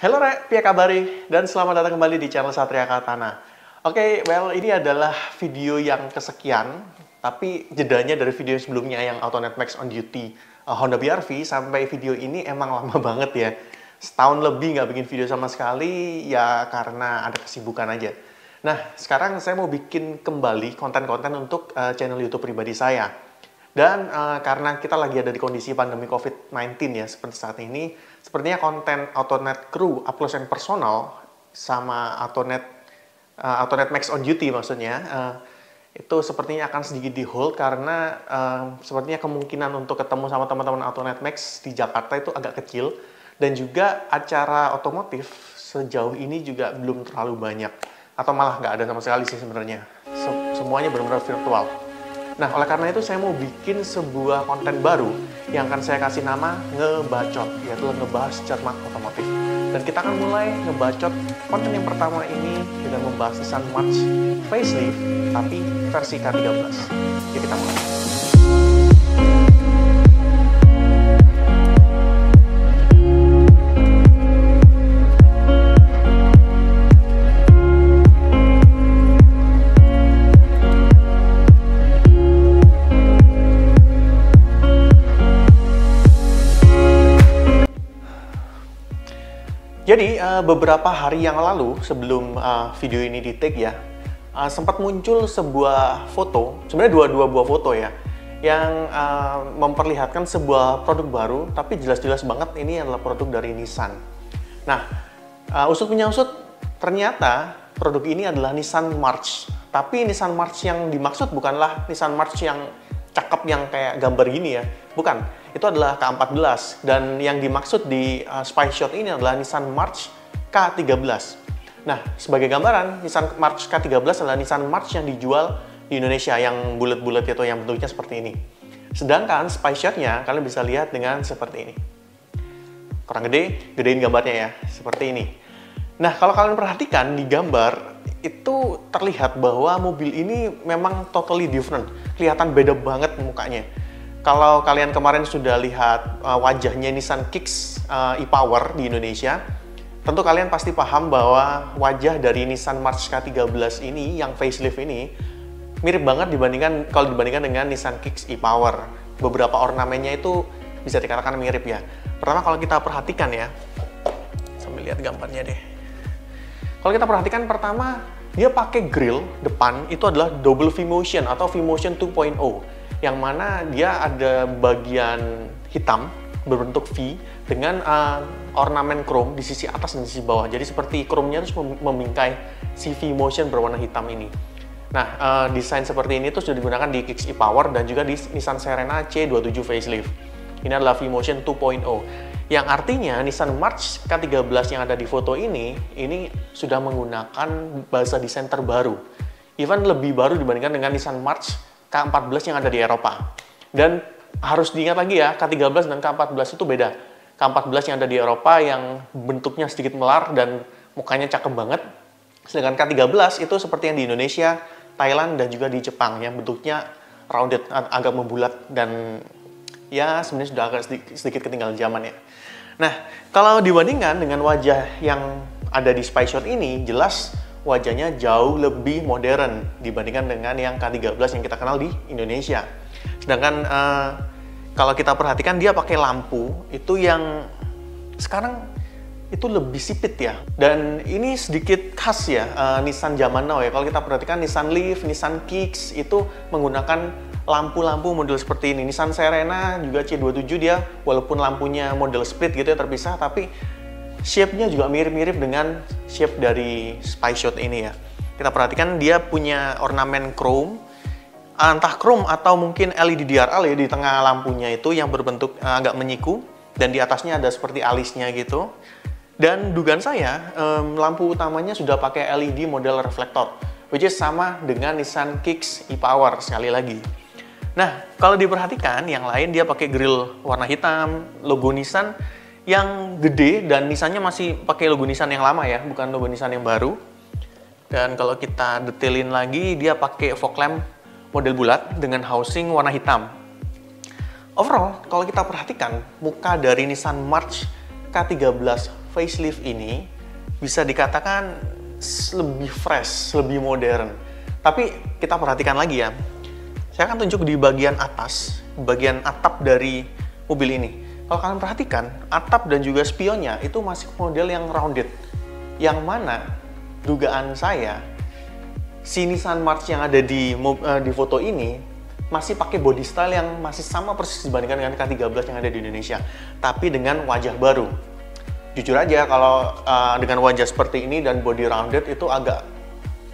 Halo Rek, piye kabari? Dan selamat datang kembali di channel Satria Katana. Oke, ini adalah video yang kesekian, tapi jedanya dari video sebelumnya yang Autonet Max on Duty Honda BR-V sampai video ini emang lama banget ya. Setahun lebih nggak bikin video sama sekali, ya karena ada kesibukan aja. Nah, sekarang saya mau bikin kembali konten-konten untuk channel YouTube pribadi saya. Dan karena kita lagi ada di kondisi pandemi COVID-19 ya, seperti saat ini, sepertinya konten Autonet Crew Up Close and Personal sama Autonet Max on Duty maksudnya, itu sepertinya akan sedikit di hold karena sepertinya kemungkinan untuk ketemu sama teman-teman Autonet Max di Jakarta itu agak kecil, dan juga acara otomotif sejauh ini juga belum terlalu banyak, atau malah nggak ada sama sekali sih sebenarnya. Semuanya benar-benar virtual. Nah, oleh karena itu saya mau bikin sebuah konten baru yang akan saya kasih nama Ngebacot, yaitu ngebahas cermat otomotif. Dan kita akan mulai ngebacot konten yang pertama ini dengan membahas Nissan March facelift, tapi versi K13. Yuk kita mulai. Jadi beberapa hari yang lalu sebelum video ini di-take ya, sempat muncul sebuah foto, sebenarnya dua buah foto ya, yang memperlihatkan sebuah produk baru, tapi jelas-jelas banget ini adalah produk dari Nissan. Nah, usut punya usut, ternyata produk ini adalah Nissan March. Tapi Nissan March yang dimaksud bukanlah Nissan March yang cakep yang kayak gambar gini ya, bukan. Itu adalah K14, dan yang dimaksud di spy shot ini adalah Nissan March K13. Nah, sebagai gambaran, Nissan March K13 adalah Nissan March yang dijual di Indonesia, yang bulat-bulat itu, yang bentuknya seperti ini. Sedangkan spy shotnya kalian bisa lihat dengan seperti ini. Kurang gede, gedein gambarnya ya, seperti ini. Nah, kalau kalian perhatikan di gambar, itu terlihat bahwa mobil ini memang totally different. Kelihatan beda banget mukanya. Kalau kalian kemarin sudah lihat wajahnya Nissan Kicks e-Power di Indonesia, tentu kalian pasti paham bahwa wajah dari Nissan March K13 ini, yang facelift ini, mirip banget kalau dibandingkan dengan Nissan Kicks e-Power. Beberapa ornamennya itu bisa dikatakan mirip ya. Pertama, kalau kita perhatikan ya, sambil lihat gambarnya deh. Kalau kita perhatikan, pertama, dia pakai grill depan, itu adalah double V-Motion atau V-Motion 2.0. Yang mana dia ada bagian hitam berbentuk V dengan ornamen chrome di sisi atas dan sisi bawah. Jadi seperti chrome-nya terus memingkai si V-Motion berwarna hitam ini. Nah, desain seperti ini tuh sudah digunakan di Kicks e-Power dan juga di Nissan Serena C27 facelift. Ini adalah V-Motion 2.0. Yang artinya Nissan March K13 yang ada di foto ini sudah menggunakan bahasa desain terbaru. Even lebih baru dibandingkan dengan Nissan March K14 yang ada di Eropa. Dan harus diingat lagi ya, K13 dan K14 itu beda. K14 yang ada di Eropa yang bentuknya sedikit melar dan mukanya cakep banget. Sedangkan K13 itu seperti yang di Indonesia, Thailand, dan juga di Jepang yang bentuknya rounded, agak membulat, dan ya sebenarnya sudah agak sedikit ketinggalan zaman ya. Nah, kalau dibandingkan dengan wajah yang ada di spy shot ini, jelas wajahnya jauh lebih modern dibandingkan dengan yang K13 yang kita kenal di Indonesia. Sedangkan kalau kita perhatikan, dia pakai lampu itu yang sekarang itu lebih sipit ya. Dan ini sedikit khas ya Nissan zaman now ya. Kalau kita perhatikan Nissan Leaf, Nissan Kicks itu menggunakan lampu-lampu model seperti ini. Nissan Serena juga C27 dia walaupun lampunya model split gitu ya, terpisah, tapi shape-nya juga mirip-mirip dengan shape dari spy shot ini ya. Kita perhatikan dia punya ornamen chrome, entah chrome atau mungkin LED DRL ya di tengah lampunya itu yang berbentuk agak menyiku, dan di atasnya ada seperti alisnya gitu. Dan dugaan saya lampu utamanya sudah pakai LED model reflektor, which is sama dengan Nissan Kicks e-Power sekali lagi. Nah, kalau diperhatikan yang lain dia pakai grill warna hitam, logo Nissan yang gede, dan Nissannya masih pakai logo Nissan yang lama ya, bukan logo Nissan yang baru. Dan kalau kita detailin lagi, dia pakai fog lamp model bulat dengan housing warna hitam. Overall, kalau kita perhatikan, muka dari Nissan March K13 facelift ini bisa dikatakan lebih fresh, lebih modern. Tapi kita perhatikan lagi ya, saya akan tunjuk di bagian atas, bagian atap dari mobil ini. Kalau kalian perhatikan, atap dan juga spionnya itu masih model yang rounded. Yang mana dugaan saya, si Nissan March yang ada di foto ini masih pakai body style yang masih sama persis dibandingkan dengan K13 yang ada di Indonesia, tapi dengan wajah baru. Jujur aja, kalau dengan wajah seperti ini dan body rounded itu agak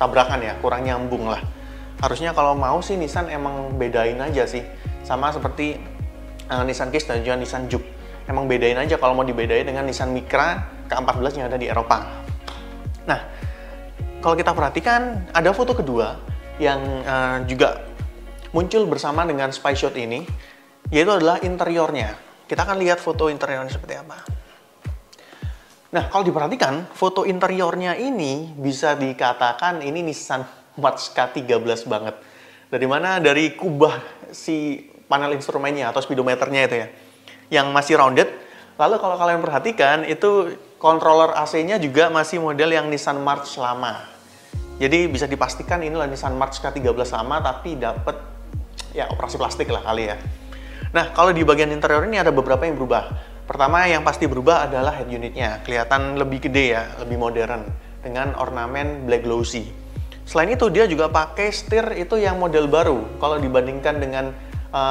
tabrakan ya, kurang nyambung lah. Harusnya kalau mau sih Nissan emang bedain aja sih, sama seperti Nissan Kicks dan juga Nissan Juke. Emang bedain aja kalau mau dibedain dengan Nissan Micra K14 yang ada di Eropa. Nah, kalau kita perhatikan ada foto kedua yang juga muncul bersama dengan spy shot ini, yaitu adalah interiornya. Kita akan lihat foto interiornya seperti apa. Nah, kalau diperhatikan, foto interiornya ini bisa dikatakan ini Nissan March K13 banget. Dari mana? Dari kubah si panel instrumennya atau speedometernya itu ya, yang masih rounded. Lalu kalau kalian perhatikan, itu controller AC-nya juga masih model yang Nissan March lama. Jadi bisa dipastikan inilah Nissan March K13 lama, tapi dapat ya operasi plastik lah kali ya. Nah, kalau di bagian interior ini ada beberapa yang berubah. Pertama yang pasti berubah adalah head unitnya, kelihatan lebih gede ya, lebih modern dengan ornamen black glossy. Selain itu dia juga pakai setir itu yang model baru. Kalau dibandingkan dengan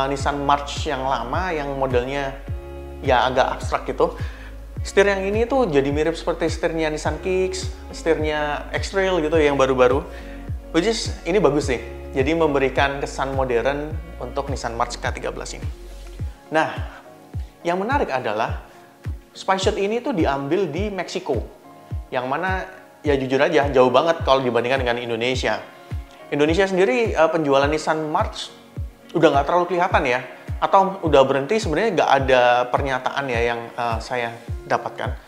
Nissan March yang lama yang modelnya ya agak abstrak gitu, setir yang ini tuh jadi mirip seperti setirnya Nissan Kicks, setirnya X-Trail gitu yang baru-baru. Which is ini bagus sih. Jadi memberikan kesan modern untuk Nissan March K13 ini. Nah, yang menarik adalah spy shot ini tuh diambil di Meksiko, yang mana ya jujur aja jauh banget kalau dibandingkan dengan Indonesia. Indonesia sendiri penjualan Nissan March udah nggak terlalu kelihatan ya, atau udah berhenti, sebenarnya nggak ada pernyataan ya yang saya dapatkan.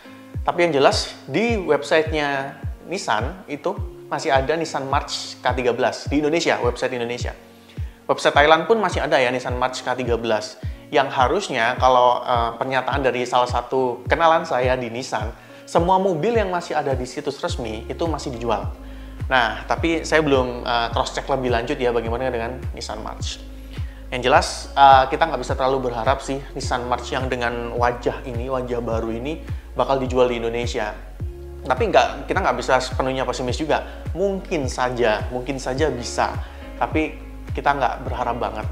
Tapi yang jelas di websitenya Nissan itu masih ada Nissan March K13 di Indonesia, website Indonesia. Website Thailand pun masih ada ya Nissan March K13. Yang harusnya kalau pernyataan dari salah satu kenalan saya di Nissan, semua mobil yang masih ada di situs resmi itu masih dijual. Nah, tapi saya belum cross-check lebih lanjut ya bagaimana dengan Nissan March. Yang jelas kita nggak bisa terlalu berharap sih Nissan March yang dengan wajah ini, wajah baru ini bakal dijual di Indonesia. Tapi kita nggak bisa sepenuhnya pesimis juga. Mungkin saja bisa. Tapi kita nggak berharap banget.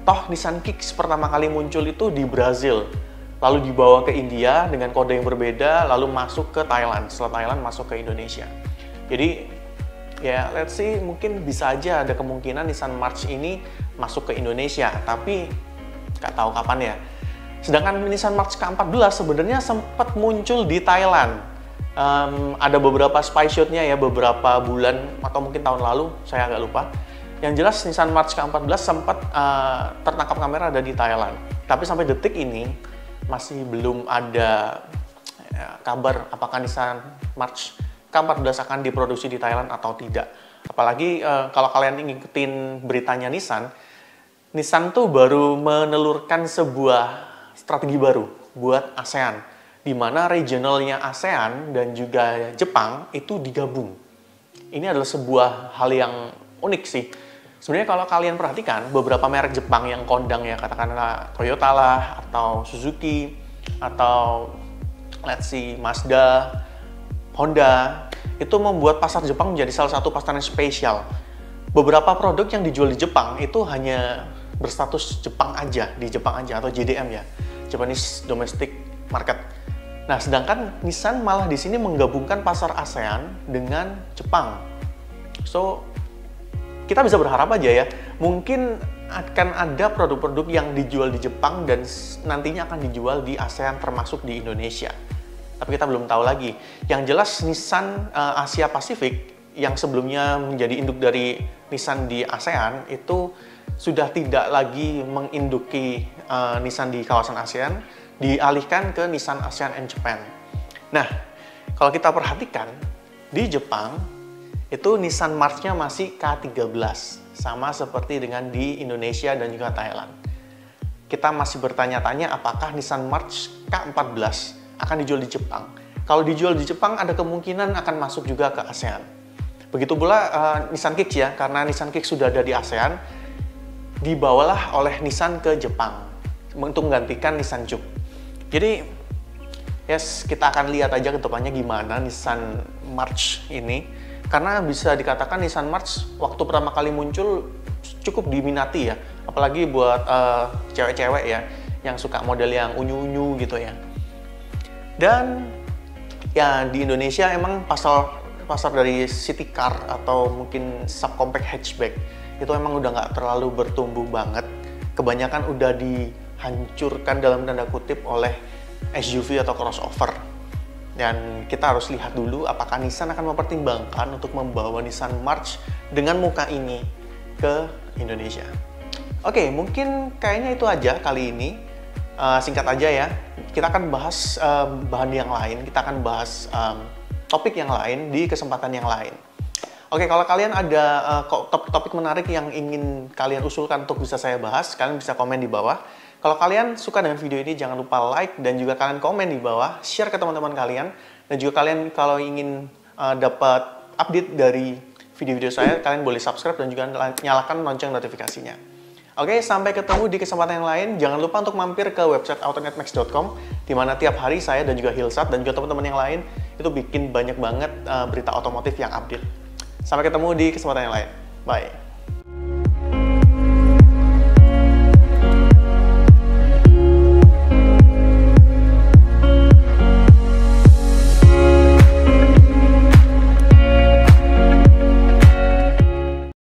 Toh Nissan Kicks pertama kali muncul itu di Brazil, lalu dibawa ke India dengan kode yang berbeda, lalu masuk ke Thailand, setelah Thailand masuk ke Indonesia. Jadi ya let's see, mungkin bisa aja ada kemungkinan Nissan March ini masuk ke Indonesia, tapi nggak tahu kapan ya. Sedangkan Nissan March K14 sebenarnya sempat muncul di Thailand. Ada beberapa spy shotnya ya, beberapa bulan atau mungkin tahun lalu, saya agak lupa. Yang jelas Nissan March K14 sempat tertangkap kamera ada di Thailand. Tapi sampai detik ini masih belum ada kabar apakah Nissan March K14 akan diproduksi di Thailand atau tidak. Apalagi kalau kalian ngikutin beritanya Nissan tuh baru menelurkan sebuah strategi baru buat ASEAN, di mana regionalnya ASEAN dan juga Jepang itu digabung. Ini adalah sebuah hal yang unik sih. Sebenarnya kalau kalian perhatikan, beberapa merek Jepang yang kondang ya, katakanlah Toyota lah, atau Suzuki, atau let's see, Mazda, Honda, itu membuat pasar Jepang menjadi salah satu pasar yang spesial. Beberapa produk yang dijual di Jepang itu hanya berstatus Jepang aja, di Jepang aja, atau JDM ya, Japanese Domestic Market. Nah, sedangkan Nissan malah di sini menggabungkan pasar ASEAN dengan Jepang. So, kita bisa berharap aja ya, mungkin akan ada produk-produk yang dijual di Jepang dan nantinya akan dijual di ASEAN termasuk di Indonesia. Tapi kita belum tahu lagi. Yang jelas Nissan Asia Pasifik yang sebelumnya menjadi induk dari Nissan di ASEAN itu sudah tidak lagi menginduki Nissan di kawasan ASEAN, dialihkan ke Nissan ASEAN and Japan. Nah, kalau kita perhatikan di Jepang itu Nissan March-nya masih K13, sama seperti dengan di Indonesia dan juga Thailand. Kita masih bertanya-tanya apakah Nissan March K14 akan dijual di Jepang. Kalau dijual di Jepang, ada kemungkinan akan masuk juga ke ASEAN. Begitu pula Nissan Kicks ya, karena Nissan Kicks sudah ada di ASEAN, dibawalah oleh Nissan ke Jepang untuk menggantikan Nissan Juke. Jadi, yes, kita akan lihat aja ke depannya gimana Nissan March ini. Karena bisa dikatakan Nissan March waktu pertama kali muncul cukup diminati ya. Apalagi buat cewek-cewek ya, yang suka model yang unyu-unyu gitu ya. Dan ya di Indonesia emang pasar dari city car atau mungkin subcompact hatchback itu emang udah nggak terlalu bertumbuh banget. Kebanyakan udah dihancurkan dalam tanda kutip oleh SUV atau crossover. Dan kita harus lihat dulu apakah Nissan akan mempertimbangkan untuk membawa Nissan March dengan muka ini ke Indonesia. Oke, mungkin kayaknya itu aja kali ini. Singkat aja ya, kita akan bahas bahan yang lain, kita akan bahas topik yang lain di kesempatan yang lain. Oke, kalau kalian ada topik-topik menarik yang ingin kalian usulkan untuk bisa saya bahas, kalian bisa komen di bawah. Kalau kalian suka dengan video ini, jangan lupa like dan juga kalian komen di bawah, share ke teman-teman kalian. Dan juga kalian kalau ingin dapat update dari video-video saya, kalian boleh subscribe dan juga nyalakan lonceng notifikasinya. Oke, sampai ketemu di kesempatan yang lain. Jangan lupa untuk mampir ke website autonetmax.com, di mana tiap hari saya dan juga Hilsat dan juga teman-teman yang lain itu bikin banyak banget berita otomotif yang update. Sampai ketemu di kesempatan yang lain. Bye.